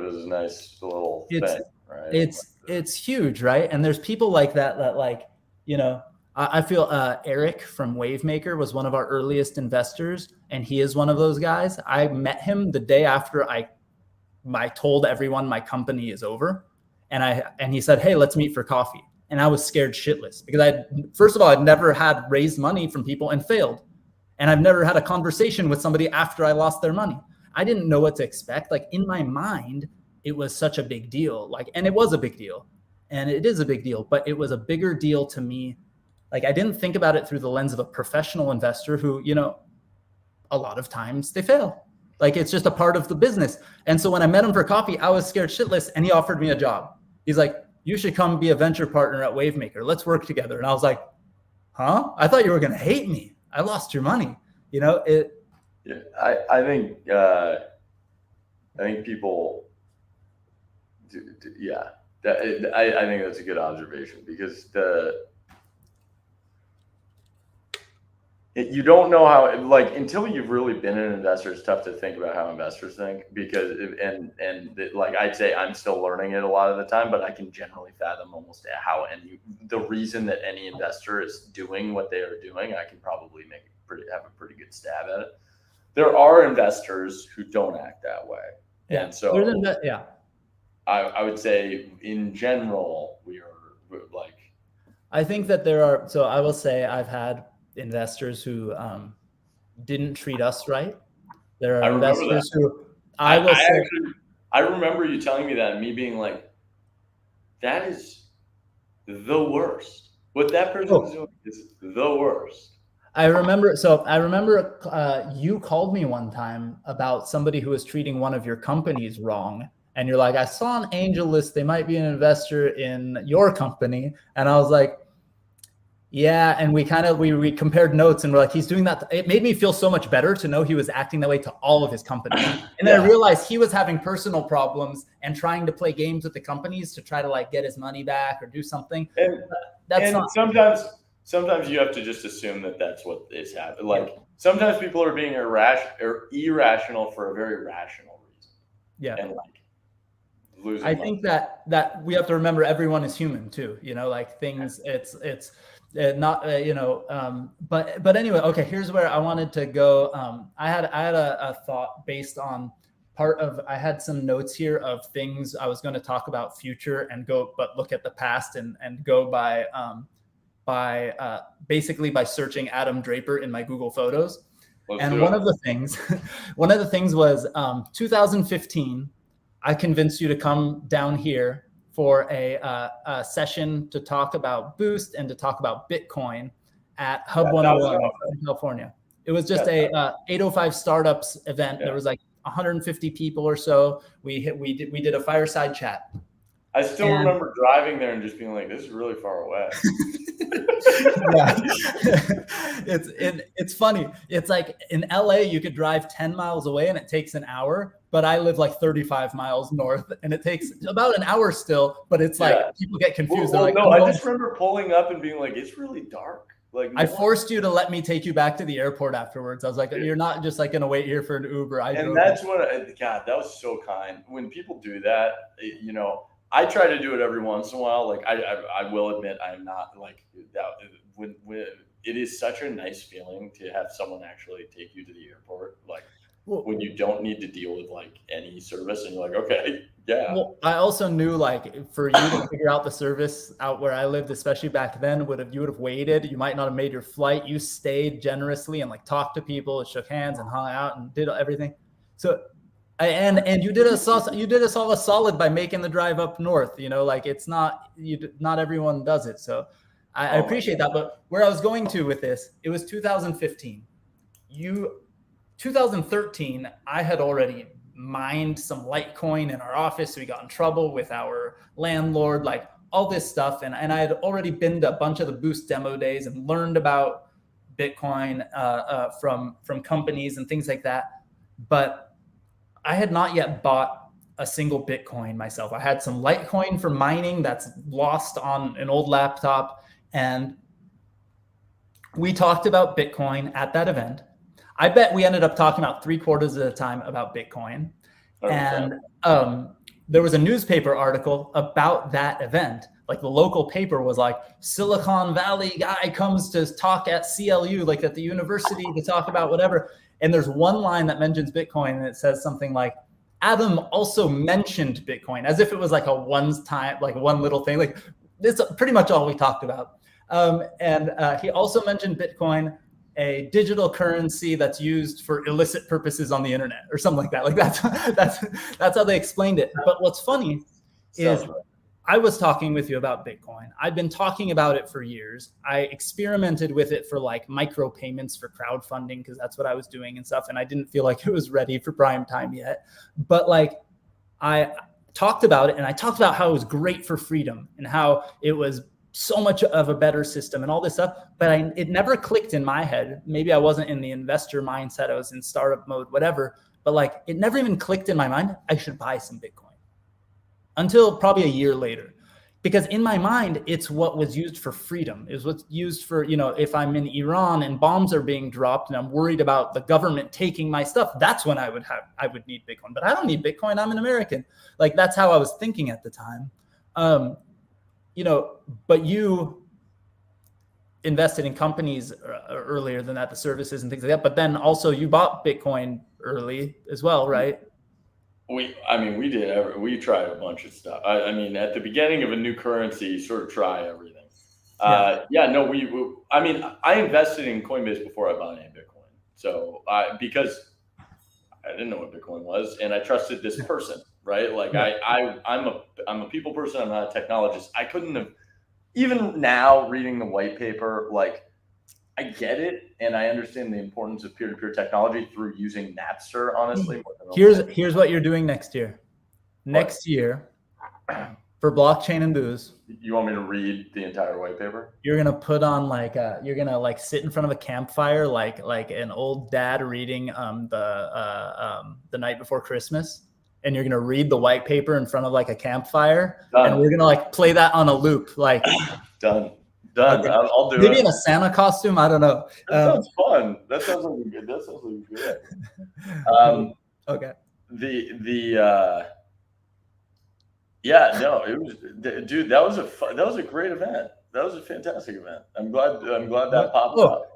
is a nice little thing, right? It's huge, right? And there's people like that like, you know, I feel Eric from Wavemaker was one of our earliest investors, and he is one of those guys. I met him the day after I told everyone my company is over, and he said, "Hey, let's meet for coffee." And I was scared shitless because first of all, I'd never had raised money from people and failed. And I've never had a conversation with somebody after I lost their money. I didn't know what to expect. Like, in my mind, it was such a big deal. Like, and it was a big deal, and it is a big deal, but it was a bigger deal to me. Like, I didn't think about it through the lens of a professional investor who, you know, a lot of times they fail. Like, it's just a part of the business. And so when I met him for coffee, I was scared shitless, and he offered me a job. He's like, "You should come be a venture partner at Wavemaker. Let's work together." And I was like, "Huh? I thought you were going to hate me. I lost your money." You know, Yeah, I think people, yeah, I think that's a good observation, because you don't know how, like, until you've really been an investor, it's tough to think about how investors think, because like I'd say I'm still learning it a lot of the time, but I can generally fathom almost how the reason that any investor is doing what they are doing, I can probably have a pretty good stab at it. There are investors who don't act that way. Yeah. And so I would say in general, we are like, I think that there are, so I will say I've had investors who didn't treat us right. There are investors who I remember you telling me that, and me being like, that is the worst. What that person is doing is the worst. I remember you called me one time about somebody who was treating one of your companies wrong. And you're like, "I saw an angel list. They might be an investor in your company." And I was like, "Yeah." And we compared notes, and we're like, "He's doing that." It made me feel so much better to know he was acting that way to all of his companies. And then I realized he was having personal problems and trying to play games with the companies to try to like get his money back or do something. Sometimes you have to just assume that that's what is happening. Like, sometimes people are being irrational for a very rational reason. Yeah. And like losing I money. think that we have to remember everyone is human too, you know, like things, it's not, you know, but anyway, okay, here's where I wanted to go. I had a thought based on I had some notes here of things I was going to talk about future but look at the past and go basically by searching Adam Draper in my Google Photos. One of the things was 2015, I convinced you to come down here for a session to talk about Boost and to talk about Bitcoin at Hub 101 in California. It was just a 805 startups event. There was like 150 people or so. We did a fireside chat. I still remember driving there and just being like, "This is really far away." Yeah. It's funny. It's like in LA, you could drive 10 miles away and it takes an hour, but I live like 35 miles north and it takes about an hour still, but it's like people get confused. I just remember pulling up and being like, "It's really dark." Like, I forced you to let me take you back to the airport afterwards. I was like, "You're not just like going to wait here for an Uber." God, that was so kind. When people do that, you know, I try to do it every once in a while. Like, I will admit, I'm not like that. When it is such a nice feeling to have someone actually take you to the airport, like when you don't need to deal with like any service, and you're like, "Okay, yeah." Well, I also knew like for you to figure out the service out where I lived, especially back then, you would have waited. You might not have made your flight. You stayed generously and like talked to people, and shook hands, and hung out, and did everything. So. And you did us all a solid by making the drive up north. You know, like not everyone does it. So I appreciate that. But where I was going to with this, it was 2015. 2013, I had already mined some Litecoin in our office. We got in trouble with our landlord, like all this stuff. And I had already been to a bunch of the Boost demo days and learned about Bitcoin from companies and things like that. But I had not yet bought a single Bitcoin myself. I had some Litecoin for mining that's lost on an old laptop. And we talked about Bitcoin at that event. I bet we ended up talking about 3/4 of the time about Bitcoin. And there was a newspaper article about that event. Like the local paper was like, Silicon Valley guy comes to talk at CLU, like at the university, to talk about whatever. And there's one line that mentions Bitcoin, and it says something like, Adam also mentioned Bitcoin, as if it was like a one-time, like one little thing. Like it's pretty much all we talked about. And he also mentioned Bitcoin, a digital currency that's used for illicit purposes on the internet, or something like that. Like that's how they explained it. But what's funny is I was talking with you about Bitcoin. I've been talking about it for years. I experimented with it for like micro payments for crowdfunding, because that's what I was doing and stuff. And I didn't feel like it was ready for prime time yet. But like I talked about it, and I talked about how it was great for freedom and how it was so much of a better system and all this stuff, but it never clicked in my head. Maybe I wasn't in the investor mindset. I was in startup mode, whatever, but like it never even clicked in my mind. I should buy some Bitcoin until probably a year later, because in my mind, it's what was used for freedom. It's what's used for, if I'm in Iran and bombs are being dropped and I'm worried about the government taking my stuff, that's when I would need Bitcoin. But I don't need Bitcoin. I'm an American. Like that's how I was thinking at the time. But you invested in companies earlier than that, the services and things like that. But then also you bought Bitcoin early as well, right? We tried a bunch of stuff. I mean, at the beginning of a new currency, you sort of try everything. I invested in Coinbase before I bought any Bitcoin. So because I didn't know what Bitcoin was, and I trusted this person, right? Like I'm a people person. I'm not a technologist. I couldn't have, even now reading the white paper, like I get it, and I understand the importance of peer-to-peer technology through using Napster. Honestly, here's what you're doing next year. Next year, for blockchain and booze. You want me to read the entire white paper? You're gonna put on you're gonna sit in front of a campfire like an old dad reading the night before Christmas, and you're gonna read the white paper in front of like a campfire. Done. And we're gonna like play that on a loop. Like done. Okay. I'll do maybe it. in a Santa costume. I don't know. That sounds fun. That sounds like good. That sounds like good. Okay. It was, dude. That was a great event. That was a fantastic event. I'm glad that popped up.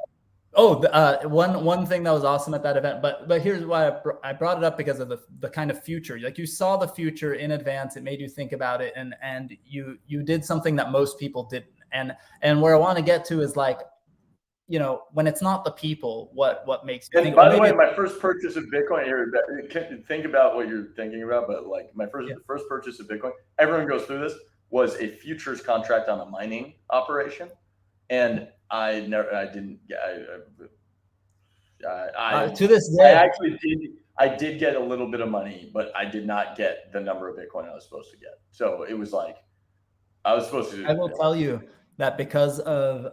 One thing that was awesome at that event, but here's why I brought it up, because of the kind of future. Like you saw the future in advance. It made you think about it, and you did something that most people didn't. And where I want to get to is like, when it's not the people, what makes you think. By the way, my first purchase of Bitcoin here, think about what you're thinking about, but like my first purchase of Bitcoin, everyone goes through this, was a futures contract on a mining operation. And I to this day, I did get a little bit of money, but I did not get the number of Bitcoin I was supposed to get. So it was like, I was supposed to. I will tell you that because of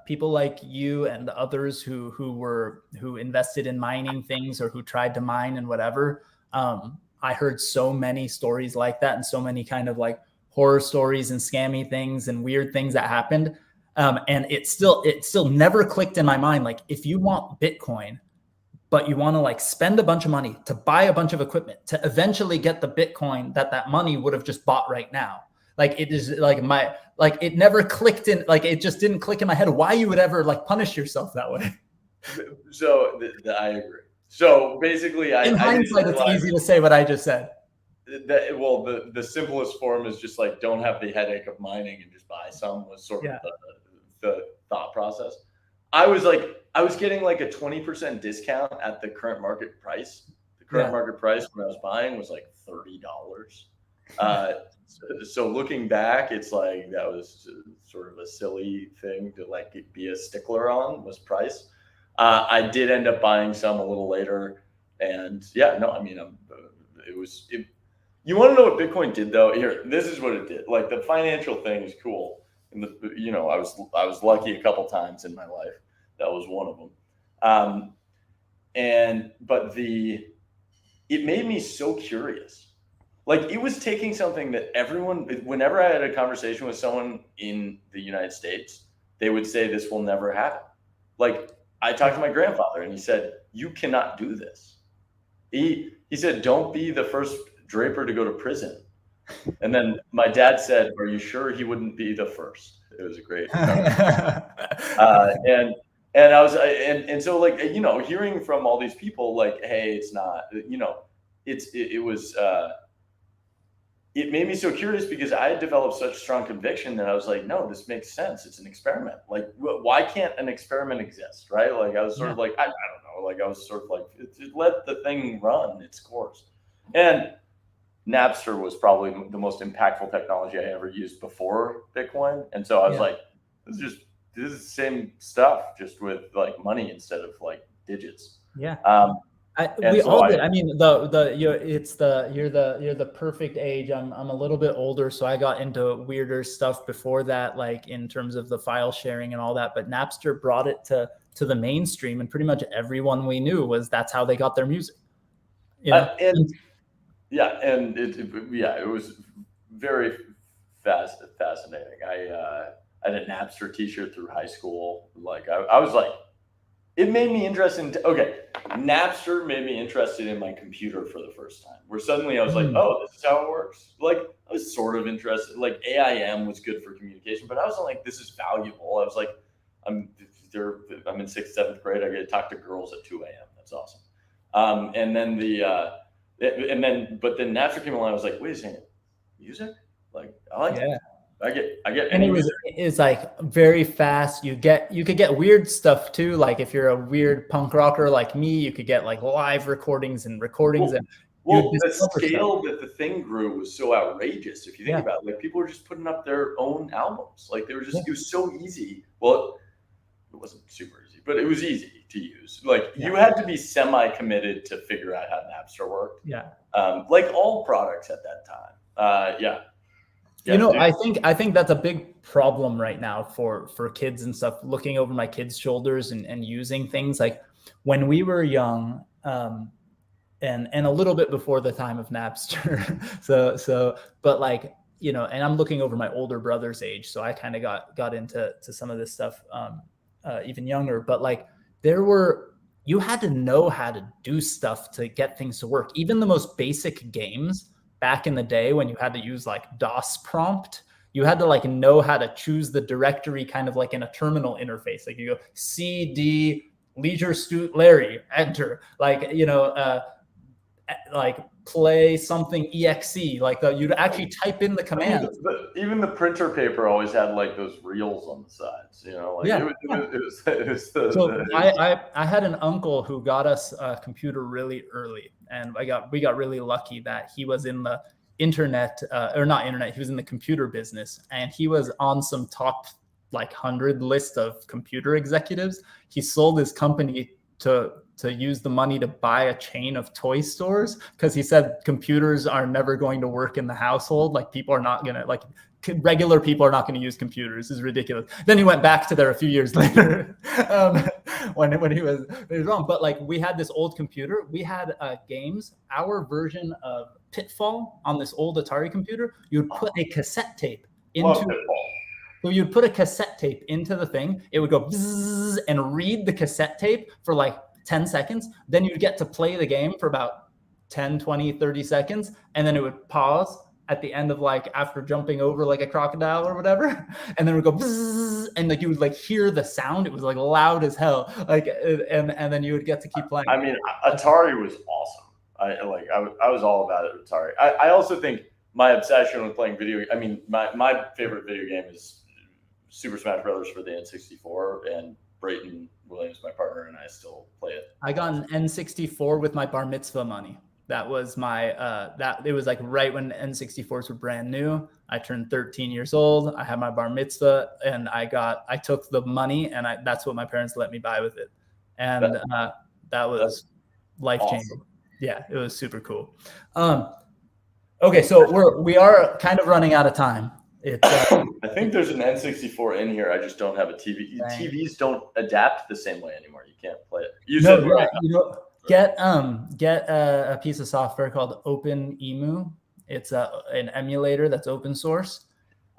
people like you and others who invested in mining things, or who tried to mine and whatever, I heard so many stories like that, and so many kind of like horror stories and scammy things and weird things that happened. And it still never clicked in my mind. Like if you want Bitcoin, but you want to like spend a bunch of money to buy a bunch of equipment to eventually get the Bitcoin that money would have just bought right now. Like it is like it never clicked in, like it just didn't click in my head why you would ever like punish yourself that way. So I agree. So basically, in hindsight, it's easy to say what I just said. The simplest form is just like, don't have the headache of mining and just buy some, was sort of the thought process. I was getting like a 20% discount at the current market price. The current market price when I was buying was like $30. So looking back, it's like that was sort of a silly thing to like be a stickler on, was price. I did end up buying some a little later, And yeah, no, I mean, you want to know what Bitcoin did though? Here, this is what it did. Like the financial thing is cool. And I was lucky a couple times in my life. That was one of them. But it made me so curious. Like it was taking something that whenever I had a conversation with someone in the United States, they would say this will never happen. Like I talked to my grandfather and he said, you cannot do this. He said, don't be the first Draper to go to prison. And then my dad said, are you sure he wouldn't be the first? It was a great and I was and so like hearing from all these people like, hey, it's not, it made me so curious because I had developed such strong conviction that I was like, no, this makes sense. It's an experiment. Like, why can't an experiment exist, right? Like I was sort of like, I don't know, like I was sort of like, let the thing run its course. And Napster was probably the most impactful technology I ever used before Bitcoin. And so I was like, this is the same stuff, just with like money instead of like digits. Yeah. We all did. I mean, you're the perfect age. I'm a little bit older, so I got into weirder stuff before that, like in terms of the file sharing and all that. But Napster brought it to the mainstream, and pretty much everyone we knew that's how they got their music. It was very fascinating. I had a Napster T-shirt through high school. Like I was like, it made me interested. Napster made me interested in my computer for the first time. Where suddenly I was like, oh, this is how it works. Like I was sort of interested. Like AIM was good for communication, but I was like, this is valuable. I was like, I'm in 6th, 7th grade. I get to talk to girls at 2 a.m. That's awesome. But then Napster came along. I was like, wait a second, music? Like I like it. I get and it's like very fast. You could get weird stuff too. Like if you're a weird punk rocker like me, you could get like live recordings and recordings. The scale that the thing grew was so outrageous. If you think about it, like people were just putting up their own albums. Like they were just, it was so easy. Well, it wasn't super easy, but it was easy to use. Like you had to be semi-committed to figure out how Napster worked. Like all products at that time. I think that's a big problem right now for kids and stuff, looking over my kids' shoulders and using things like when we were young, and a little bit before the time of Napster. But like, and I'm looking over my older brother's age. So I kind of got into some of this stuff even younger, but like you had to know how to do stuff to get things to work. Even the most basic games back in the day when you had to use like DOS prompt, you had to like know how to choose the directory kind of like in a terminal interface. Like you go CD Leisure Suit Larry, enter, like play something exe, like you'd actually type in the command. Even the printer paper always had like those reels on the sides, I had an uncle who got us a computer really early, and we got really lucky that he was in the he was in the computer business, and he was on some top like 100 list of computer executives. He sold his company to use the money to buy a chain of toy stores because he said computers are never going to work in the household. Like people are not going to, like regular people are not going to use computers. This is ridiculous. Then he went back to there a few years later when he was wrong. But like we had this old computer. We had games. Our version of Pitfall on this old Atari computer, you would put a cassette tape into So you'd put a cassette tape into the thing. It would go bzzz and read the cassette tape for like 10 seconds. Then you'd get to play the game for about 10, 20, 30 seconds. And then it would pause at the end of like after jumping over like a crocodile or whatever. And then it would go bzzz, and like you would like hear the sound. It was like loud as hell. Like and then you would get to keep playing. I mean, Atari was awesome. I was all about it, Atari. I also think my obsession with playing my favorite video game is Super Smash Brothers for the N64, and Brayton Williams, my partner, and I still play it. I got an N64 with my bar mitzvah money. That was my it was like right when N64s were brand new. I turned 13 years old. I had my bar mitzvah, and I took the money, and that's what my parents let me buy with it, and that was life changing. Yeah, it was super cool. Okay, so we are kind of running out of time. It's I think there's an N64 in here. I just don't have a TV. TVs don't adapt the same way anymore. You can't play it. Get a piece of software called OpenEmu. It's an emulator that's open source.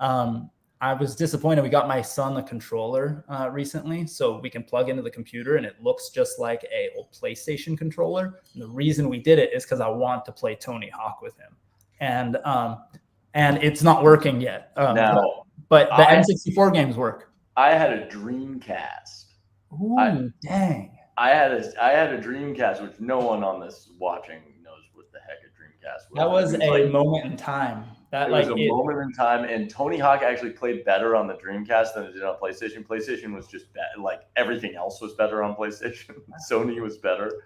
I was disappointed. We got my son a controller recently, so we can plug into the computer, and it looks just like a old PlayStation controller. And the reason we did it is because I want to play Tony Hawk with him, and it's not working yet. But the N64 games work. I had a Dreamcast. Ooh, dang! I had a Dreamcast, which no one on this watching knows what the heck a Dreamcast was. That was a moment in time. It was a moment in time, and Tony Hawk actually played better on the Dreamcast than it did on PlayStation. PlayStation was just bad. Like everything else was better on PlayStation. Sony was better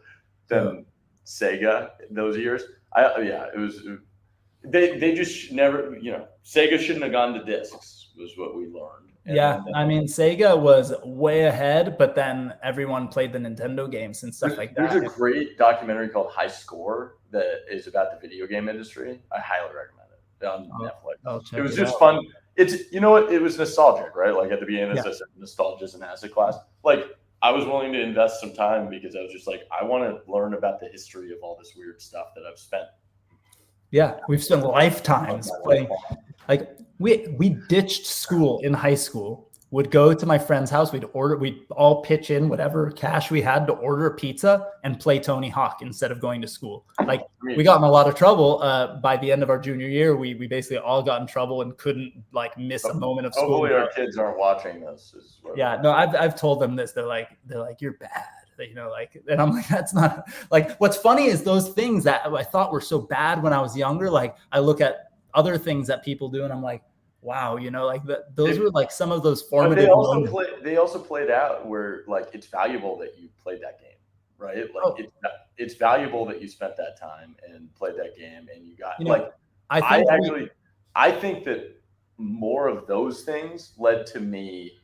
than Sega those years. It was. They just never, Sega shouldn't have gone to discs, was what we learned. I mean, Sega was way ahead, but then everyone played the Nintendo games and stuff like that. There's a great documentary called High Score that is about the video game industry. I highly recommend it on Netflix. It was just fun. It's, it was nostalgic, right? Like at the beginning, it's nostalgia is an asset class. Like I was willing to invest some time because I was just like, I want to learn about the history of all this weird stuff that I've spent. Yeah, we've spent lifetimes playing. Like we ditched school in high school, would go to my friend's house, we'd all pitch in whatever cash we had to order a pizza and play Tony Hawk instead of going to school. Like we got in a lot of trouble. By the end of our junior year, we basically all got in trouble and couldn't like miss a moment of school. Hopefully our kids aren't watching this. I've told them this. They're like, you're bad. And I'm like, that's not like, what's funny is those things that I thought were so bad when I was younger. Like I look at other things that people do and I'm like, wow, those were like some of those formative. They also played out where like, it's valuable that you played that game, right? Like it's valuable that you spent that time and played that game and you got I think that more of those things led to me,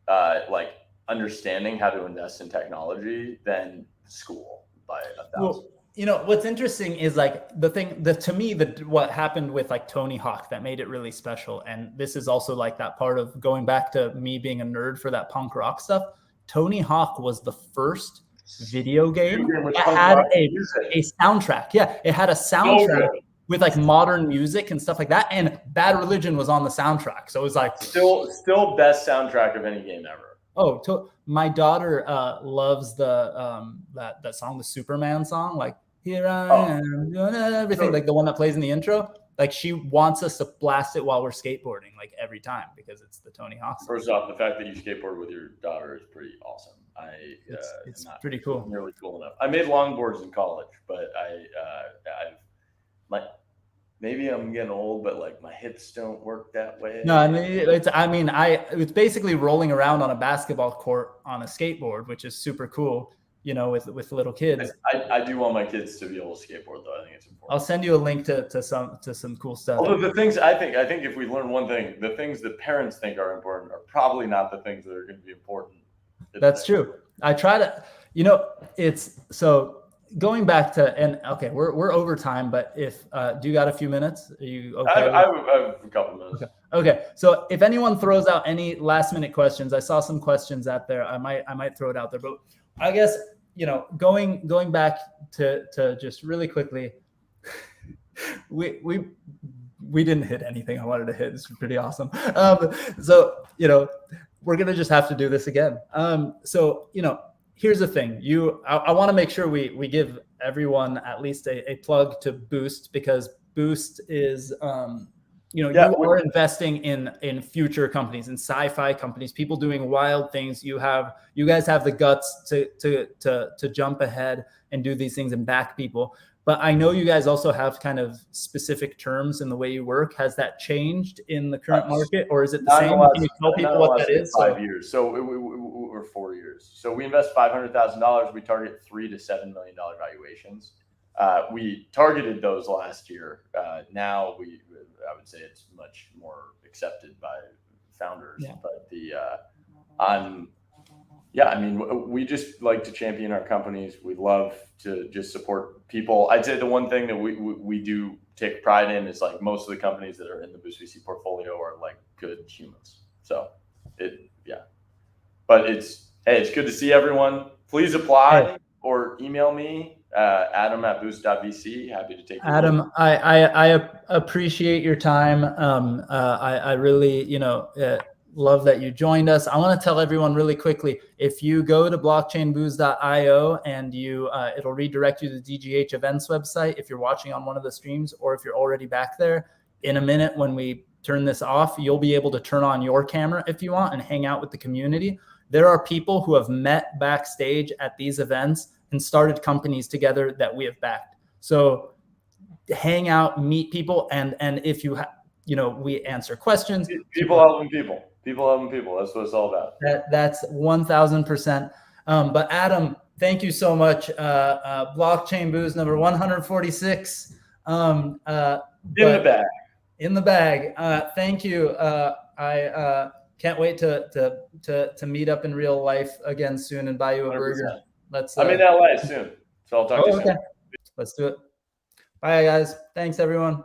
like, understanding how to invest in technology than school by 1,000. Well, what's interesting is like what happened with like Tony Hawk that made it really special. And this is also like that part of going back to me being a nerd for that punk rock stuff. Tony Hawk was the first video game that had a soundtrack. Yeah, it had a soundtrack with like modern music and stuff like that. And Bad Religion was on the soundtrack. So it was like still best soundtrack of any game ever. Oh, my daughter loves the that song, the Superman song, like here I am doing everything, like the one that plays in the intro. Like she wants us to blast it while we're skateboarding, like every time, because it's the Tony Hawk song. First off, the fact that you skateboard with your daughter is pretty awesome. It's pretty cool. Nearly cool enough. I made longboards in college, but maybe I'm getting old, but like my hips don't work that way. No, it's basically rolling around on a basketball court on a skateboard, which is super cool, with little kids. I do want my kids to be able to skateboard though. I think it's important. I'll send you a link to some cool stuff. Although the things I think if we learn one thing, the things that parents think are important are probably not the things that are going to be important. That's true. I try to, it's so. Going back to, and okay, we're over time, but if do you got a few minutes? Are you okay? I have a couple minutes. Okay. So if anyone throws out any last minute questions, I saw some questions out there. I might throw it out there, but I guess going back to just really quickly, we didn't hit anything I wanted to hit. It's pretty awesome. So we're gonna just have to do this again. Here's the thing. I want to make sure we give everyone at least a plug to Boost, because Boost is, you are investing in future companies, in sci-fi companies, people doing wild things. You guys have the guts to jump ahead and do these things and back people. But I know you guys also have kind of specific terms in the way you work. Has that changed in the current market, or is it the same? Can you tell people what that is? 5 years. So we're 4 years. So we invest $500,000. We target $3 to $7 million valuations. We targeted those last year. Now I would say it's much more accepted by founders. Yeah. But yeah, I mean, we just like to champion our companies. We love to just support people. I'd say the one thing that we do take pride in is like most of the companies that are in the Boost VC portfolio are like good humans. So but it's good to see everyone. Please apply or email me, adam@boost.vc. Happy to take your Adam, I appreciate your time. I really, love that you joined us. I want to tell everyone really quickly, if you go to blockchainboost.io and it'll redirect you to the DGH events website if you're watching on one of the streams, or if you're already back there. In a minute, when we turn this off, you'll be able to turn on your camera if you want and hang out with the community. There are people who have met backstage at these events and started companies together that we have backed. So hang out, meet people, and if you we answer questions. People helping people. People helping people. That's what it's all about. That's 1000%. But Adam, thank you so much. Blockchain Boost number 146. In the bag. Thank you. I can't wait to meet up in real life again soon and buy you a 100%. Burger. I'm in LA soon, so I'll talk to you soon. Let's do it. Bye, guys. Thanks, everyone.